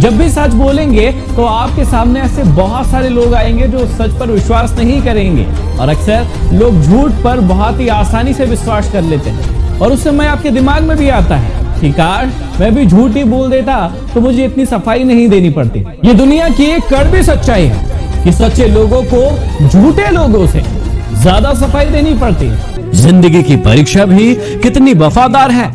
जब भी सच बोलेंगे तो आपके सामने ऐसे बहुत सारे लोग आएंगे जो सच पर विश्वास नहीं करेंगे, और अक्सर लोग झूठ पर बहुत ही आसानी से विश्वास कर लेते हैं। और उस समय आपके दिमाग में भी आता है कि काश मैं भी झूठ ही बोल देता तो मुझे इतनी सफाई नहीं देनी पड़ती। ये दुनिया की एक कड़वी सच्चाई है कि सच्चे लोगों को झूठे लोगों से ज्यादा सफाई देनी पड़ती है। जिंदगी की परीक्षा भी कितनी वफादार है,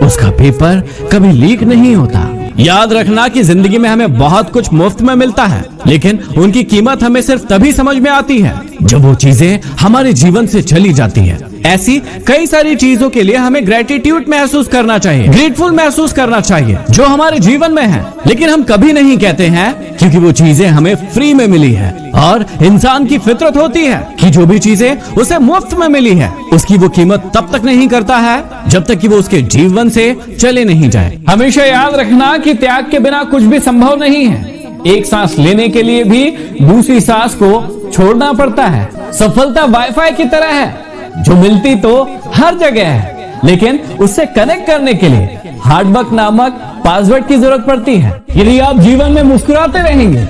उसका पेपर कभी लीक नहीं होता। याद रखना कि जिंदगी में हमें बहुत कुछ मुफ्त में मिलता है, लेकिन उनकी कीमत हमें सिर्फ तभी समझ में आती है जब वो चीजें हमारे जीवन से चली जाती है। ऐसी कई सारी चीजों के लिए हमें ग्रेटिट्यूड महसूस करना चाहिए, ग्रेटफुल महसूस करना चाहिए जो हमारे जीवन में है, लेकिन हम कभी नहीं कहते हैं क्योंकि वो चीजें हमें फ्री में मिली है। और इंसान की फितरत होती है कि जो भी चीजें उसे मुफ्त में मिली है उसकी वो कीमत तब तक नहीं करता है जब तक कि वो उसके जीवन से चले नहीं जाए। हमेशा याद रखना कि त्याग के बिना कुछ भी संभव नहीं है। एक सांस लेने के लिए भी दूसरी सांस को छोड़ना पड़ता है। सफलता वाईफाई की तरह है जो मिलती तो हर जगह है, लेकिन उससे कनेक्ट करने के लिए हार्डवर्क नामक पासवर्ड की जरूरत पड़ती है। यदि आप जीवन में मुस्कुराते रहेंगे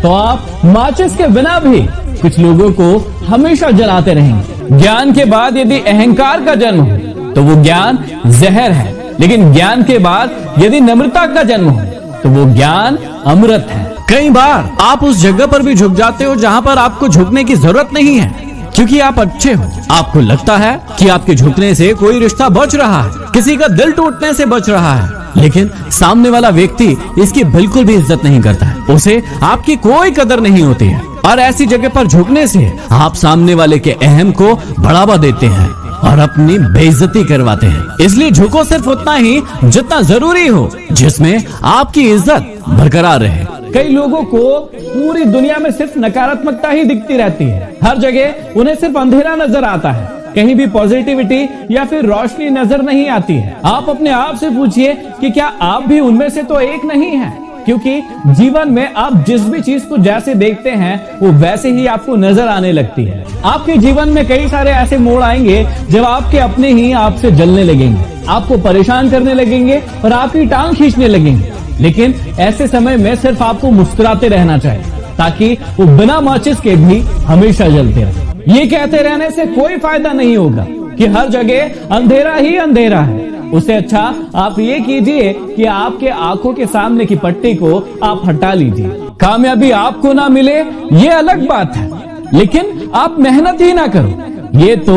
तो आप माचिस के बिना भी कुछ लोगों को हमेशा जलाते रहेंगे। ज्ञान के बाद यदि अहंकार का जन्म हो तो वो ज्ञान जहर है, लेकिन ज्ञान के बाद यदि नम्रता का जन्म हो तो वो ज्ञान अमृत है। कई बार आप उस जगह पर भी झुक जाते हो जहाँ पर आपको झुकने की जरूरत नहीं है, क्योंकि आप अच्छे हो। आपको लगता है कि आपके झुकने से कोई रिश्ता बच रहा है, किसी का दिल टूटने से बच रहा है, लेकिन सामने वाला व्यक्ति इसकी बिल्कुल भी इज्जत नहीं करता है, उसे आपकी कोई कदर नहीं होती है। और ऐसी जगह पर झुकने से आप सामने वाले के अहम को बढ़ावा देते हैं और अपनी बेइज्जती करवाते हैं। इसलिए झुको सिर्फ उतना ही जितना जरूरी हो, जिसमें आपकी इज्जत बरकरार रहे। कई लोगों को पूरी दुनिया में सिर्फ नकारात्मकता ही दिखती रहती है। हर जगह उन्हें सिर्फ अंधेरा नजर आता है, कहीं भी पॉजिटिविटी या फिर रोशनी नजर नहीं आती है। आप अपने आप से पूछिए कि क्या आप भी उनमें से तो एक नहीं हैं? क्योंकि जीवन में आप जिस भी चीज को जैसे देखते हैं वो वैसे ही आपको नजर आने लगती है। आपके जीवन में कई सारे ऐसे मोड़ आएंगे जब आपके अपने ही आपसे जलने लगेंगे, आपको परेशान करने लगेंगे और आपकी टांग खींचने लगेंगे। लेकिन ऐसे समय में सिर्फ आपको मुस्कुराते रहना चाहिए ताकि वो बिना माचिस के भी हमेशा जलते रहे। ये कहते रहने से कोई फायदा नहीं होगा कि हर जगह अंधेरा ही अंधेरा है। उससे अच्छा आप ये कीजिए कि आपके आंखों के सामने की पट्टी को आप हटा लीजिए। कामयाबी आपको ना मिले ये अलग बात है, लेकिन आप मेहनत ही ना करो ये तो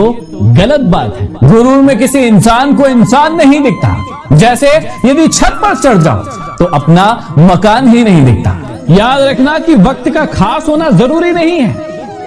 गलत बात है। गुरूर में किसी इंसान को इंसान नहीं दिखता। जैसे यदि छत पर चढ़ जाओ तो अपना मकान ही नहीं दिखता। याद रखना कि वक्त का खास होना जरूरी नहीं है,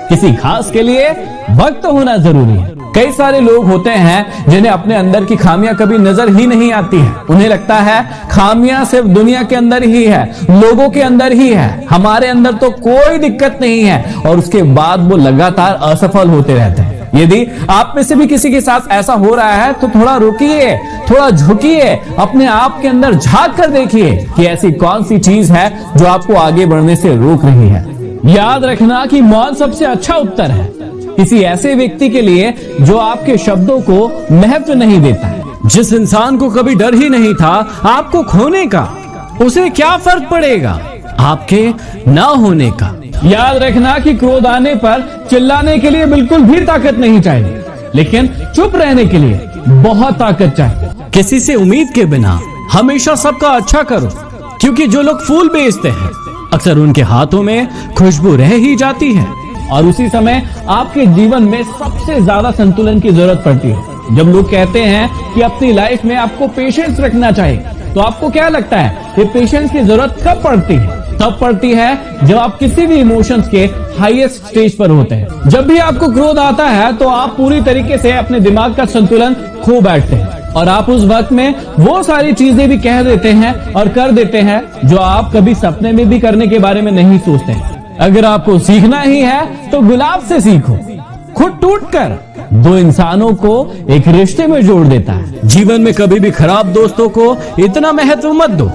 किसी खास के लिए वक्त होना जरूरी है। कई सारे लोग होते हैं जिन्हें अपने अंदर की खामियां कभी नजर ही नहीं आती है। उन्हें लगता है खामियां सिर्फ दुनिया के अंदर ही है, लोगों के अंदर ही है, हमारे अंदर तो कोई दिक्कत नहीं है, और उसके बाद वो लगातार असफल होते रहते हैं। यदि आप में से भी किसी के साथ ऐसा हो रहा है तो थोड़ा रुकिए, थोड़ा झुकिए, अपने आप के अंदर झांक कर देखिए कि ऐसी कौन सी चीज है जो आपको आगे बढ़ने से रोक रही है। याद रखना कि मौन सबसे अच्छा उत्तर है किसी ऐसे व्यक्ति के लिए जो आपके शब्दों को महत्व नहीं देता है। जिस इंसान को कभी डर ही नहीं था आपको खोने का, उसे क्या फर्क पड़ेगा आपके ना होने का। याद रखना कि क्रोध आने पर चिल्लाने के लिए बिल्कुल भी ताकत नहीं चाहिए, लेकिन चुप रहने के लिए बहुत ताकत चाहिए। किसी से उम्मीद के बिना हमेशा सबका अच्छा करो, क्योंकि जो लोग फूल बेचते हैं अक्सर उनके हाथों में खुशबू रह ही जाती है। और उसी समय आपके जीवन में सबसे ज्यादा संतुलन की जरूरत पड़ती है। जब लोग कहते हैं कि अपनी लाइफ में आपको पेशेंस रखना चाहिए, तो आपको क्या लगता है ये पेशेंस की जरूरत कब पड़ती है? तब पड़ती है जब आप किसी भी इमोशंस के हाईएस्ट स्टेज पर होते हैं। जब भी आपको क्रोध आता है तो आप पूरी तरीके से अपने दिमाग का संतुलन खो बैठते हैं और आप उस वक्त में वो सारी चीजें भी कह देते हैं और कर देते हैं जो आप कभी सपने में भी करने के बारे में नहीं सोचते हैं। अगर आपको सीखना ही है तो गुलाब से सीखो, खुद टूटकर दो इंसानों को एक रिश्ते में जोड़ देता है। जीवन में कभी भी खराब दोस्तों को इतना महत्व मत दो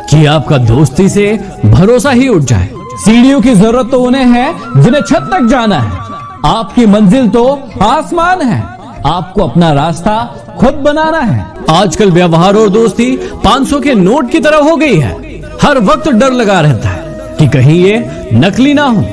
कि आपका दोस्ती से भरोसा ही उठ जाए। सीढ़ियों की जरूरत तो उन्हें है जिन्हें छत तक जाना है, आपकी मंजिल तो आसमान है। आपको अपना रास्ता खुद बनाना है। आजकल व्यवहार और दोस्ती 500 के नोट की तरह हो गई है। हर वक्त डर लगा रहता है कि कहीं ये नकली ना हो।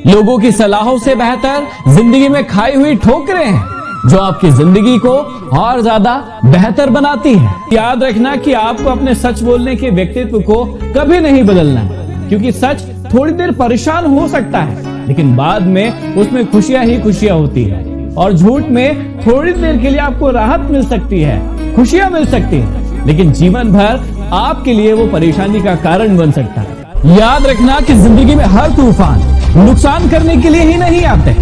लोगों की सलाहों से बेहतर जिंदगी में खाई हुई ठोकरें हैं जो आपकी जिंदगी को और ज्यादा बेहतर बनाती है। याद रखना कि आपको अपने सच बोलने के व्यक्तित्व को कभी नहीं बदलना है, क्योंकि सच थोड़ी देर परेशान हो सकता है, लेकिन बाद में उसमें खुशियां ही खुशियां होती है। और झूठ में थोड़ी देर के लिए आपको राहत मिल सकती है, खुशियां मिल सकती है, लेकिन जीवन भर आपके लिए वो परेशानी का कारण बन सकता है। याद रखना कि जिंदगी में हर तूफान नुकसान करने के लिए ही नहीं आते,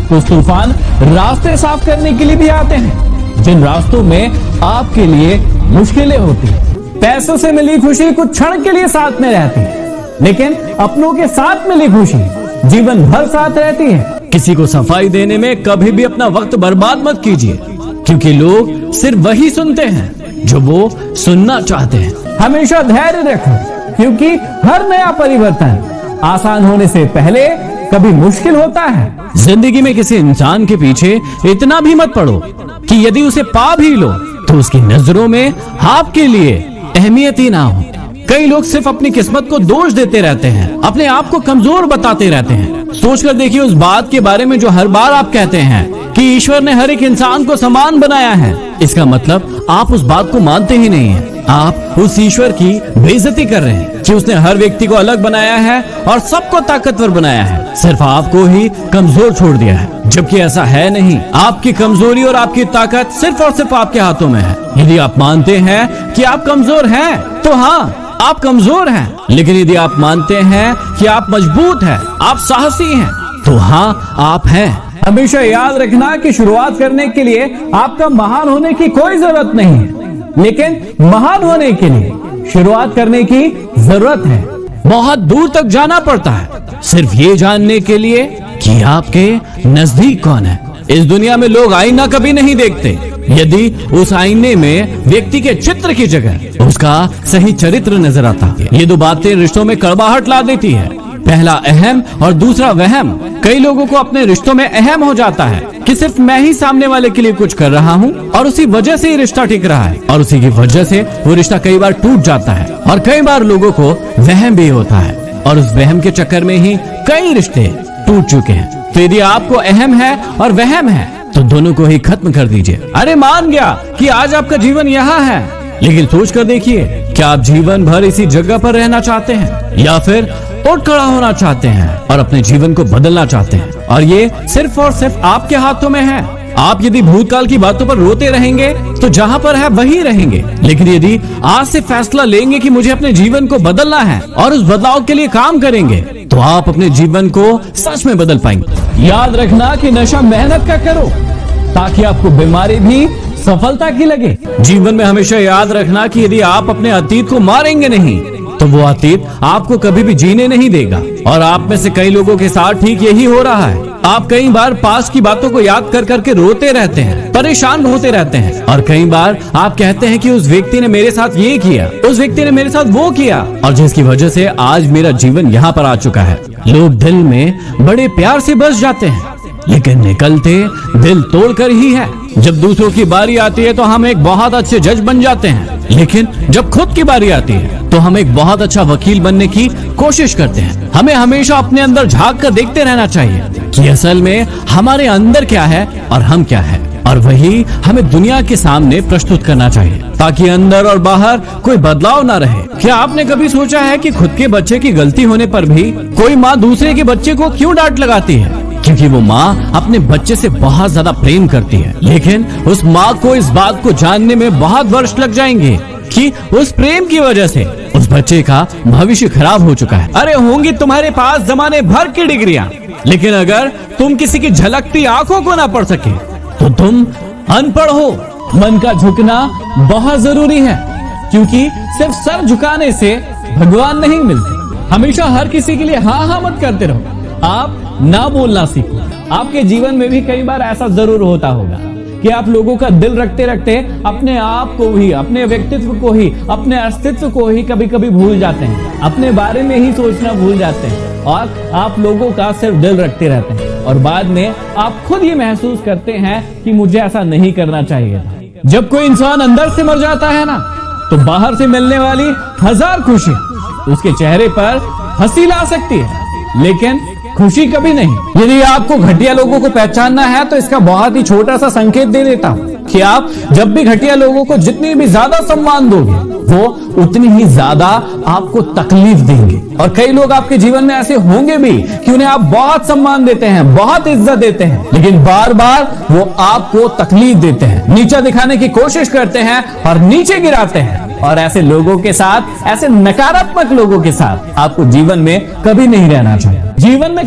कुछ तूफान रास्ते साफ करने के लिए भी आते हैं, जिन रास्तों में आपके लिए मुश्किलें होती हैं। पैसों से मिली खुशी कुछ क्षण के लिए साथ में रहती है, लेकिन अपनों के साथ मिली खुशी जीवन भर साथ रहती है। किसी को सफाई देने में कभी भी अपना वक्त बर्बाद मत कीजिए, क्योंकि लोग सिर्फ वही सुनते हैं जो वो सुनना चाहते हैं। हमेशा धैर्य रखो, क्योंकि हर नया परिवर्तन आसान होने से पहले कभी मुश्किल होता है। जिंदगी में किसी इंसान के पीछे इतना भी मत पड़ो कि यदि उसे पा भी लो तो उसकी नजरों में आपके लिए अहमियत ही ना हो। कई लोग सिर्फ अपनी किस्मत को दोष देते रहते हैं, अपने आप को कमजोर बताते रहते हैं। सोचकर देखिए उस बात के बारे में जो हर बार आप कहते हैं कि ईश्वर ने हर एक इंसान को समान बनाया है। इसका मतलब आप उस बात को मानते ही नहीं हैं। आप उस ईश्वर की बेइज्जती कर रहे हैं कि उसने हर व्यक्ति को अलग बनाया है और सबको ताकतवर बनाया है, सिर्फ आपको ही कमजोर छोड़ दिया है। जबकि ऐसा है नहीं। आपकी कमजोरी और आपकी ताकत सिर्फ और सिर्फ आपके हाथों में है। यदि आप मानते हैं कि आप कमजोर हैं तो हाँ, आप कमजोर हैं, लेकिन यदि आप मानते हैं कि आप मजबूत हैं, आप साहसी हैं, तो हाँ, आप हैं। हमेशा याद रखना कि शुरुआत करने के लिए आपका महान होने की कोई जरूरत नहीं है, लेकिन महान होने के लिए शुरुआत करने की जरूरत है। बहुत दूर तक जाना पड़ता है सिर्फ ये जानने के लिए कि आपके नजदीक कौन है। इस दुनिया में लोग आईना कभी नहीं देखते, यदि उस आईने में व्यक्ति के चित्र की जगह उसका सही चरित्र नजर आता है। ये दो बातें रिश्तों में कड़वाहट ला देती है। पहला अहम और दूसरा वहम। कई लोगों को अपने रिश्तों में अहम हो जाता है कि सिर्फ मैं ही सामने वाले के लिए कुछ कर रहा हूँ और उसी वजह से ही रिश्ता टिक रहा है, और उसी की वजह से वो रिश्ता कई बार टूट जाता है। और कई बार लोगों को वहम भी होता है और उस वहम के चक्कर में ही कई रिश्ते टूट चुके हैं। तो यदि आपको अहम है और वहम है तो दोनों को ही खत्म कर दीजिए। अरे मान गया कि आज आपका जीवन यहाँ है, लेकिन सोच कर देखिए, क्या आप जीवन भर इसी जगह पर रहना चाहते हैं या फिर उठ खड़ा होना चाहते हैं और अपने जीवन को बदलना चाहते हैं? और ये सिर्फ और सिर्फ आपके हाथों में है। आप यदि भूतकाल की बातों पर रोते रहेंगे तो जहाँ पर है वहीं रहेंगे, लेकिन यदि आज से फैसला लेंगे कि मुझे अपने जीवन को बदलना है और उस बदलाव के लिए काम करेंगे, तो आप अपने जीवन को सच में बदल पाएंगे। याद रखना कि नशा मेहनत का करो ताकि आपको बीमारी भी सफलता की लगे। जीवन में हमेशा याद रखना कि यदि आप अपने अतीत को मारेंगे नहीं तो वो अतीत आपको कभी भी जीने नहीं देगा। और आप में से कई लोगों के साथ ठीक यही हो रहा है। आप कई बार पास्ट की बातों को याद कर करके रोते रहते हैं, परेशान होते रहते हैं, और कई बार आप कहते हैं कि उस व्यक्ति ने मेरे साथ ये किया, उस व्यक्ति ने मेरे साथ वो किया, और जिसकी वजह से आज मेरा जीवन यहाँ पर आ चुका है। लोग दिल में बड़े प्यार से बस जाते हैं, लेकिन निकलते दिल तोड़कर ही है। जब दूसरों की बारी आती है तो हम एक बहुत अच्छे जज बन जाते हैं, लेकिन जब खुद की बारी आती है तो हम एक बहुत अच्छा वकील बनने की कोशिश करते हैं। हमें हमेशा अपने अंदर झांक कर देखते रहना चाहिए कि असल में हमारे अंदर क्या है और हम क्या है, और वही हमें दुनिया के सामने प्रस्तुत करना चाहिए ताकि अंदर और बाहर कोई बदलाव ना रहे। क्या आपने कभी सोचा है कि खुद के बच्चे की गलती होने पर भी कोई माँ दूसरे के बच्चे को क्यों डांट लगाती है? क्योंकि वो माँ अपने बच्चे से बहुत ज्यादा प्रेम करती है, लेकिन उस माँ को इस बात को जानने में बहुत वर्ष लग जाएंगे कि उस प्रेम की वजह से उस बच्चे का भविष्य खराब हो चुका है। अरे होंगी तुम्हारे पास जमाने भर की डिग्रियां, लेकिन अगर तुम किसी की झलकती आंखों को ना पढ़ सके तो तुम अनपढ़ हो। मन का झुकना बहुत जरूरी है, क्योंकि सिर्फ सर झुकाने से भगवान नहीं मिलते। हमेशा हर किसी के लिए हाँ हाँ मत करते रहो, आप ना बोलना सीखो। आपके जीवन में भी कई बार ऐसा जरूर होता होगा कि आप लोगों का दिल रखते रखते अपने आप को ही, अपने व्यक्तित्व को ही, अपने अस्तित्व को ही कभी कभी भूल जाते हैं, अपने बारे में ही सोचना भूल जाते हैं, और आप लोगों का सिर्फ दिल रखते रहते हैं, और बाद में आप खुद ये महसूस करते हैं कि मुझे ऐसा नहीं करना चाहिए था। जब कोई इंसान अंदर से मर जाता है ना, तो बाहर से मिलने वाली 1000 खुशियां उसके चेहरे पर हंसी ला सकती है, लेकिन खुशी कभी नहीं। यदि आपको घटिया लोगों को पहचानना है तो इसका बहुत ही छोटा सा संकेत दे देता हूं कि आप जब भी घटिया लोगों को जितनी भी ज्यादा सम्मान दोगे, वो उतनी ही ज्यादा आपको तकलीफ देंगे। और कई लोग आपके जीवन में ऐसे होंगे भी कि उन्हें आप बहुत सम्मान देते हैं, बहुत इज्जत देते हैं, लेकिन बार बार वो आपको तकलीफ देते हैं, नीचा दिखाने की कोशिश करते हैं और नीचे गिराते हैं। और ऐसे लोगों के साथ, ऐसे नकारात्मक लोगों के साथ आपको जीवन में कभी नहीं रहना चाहिए। जीवन में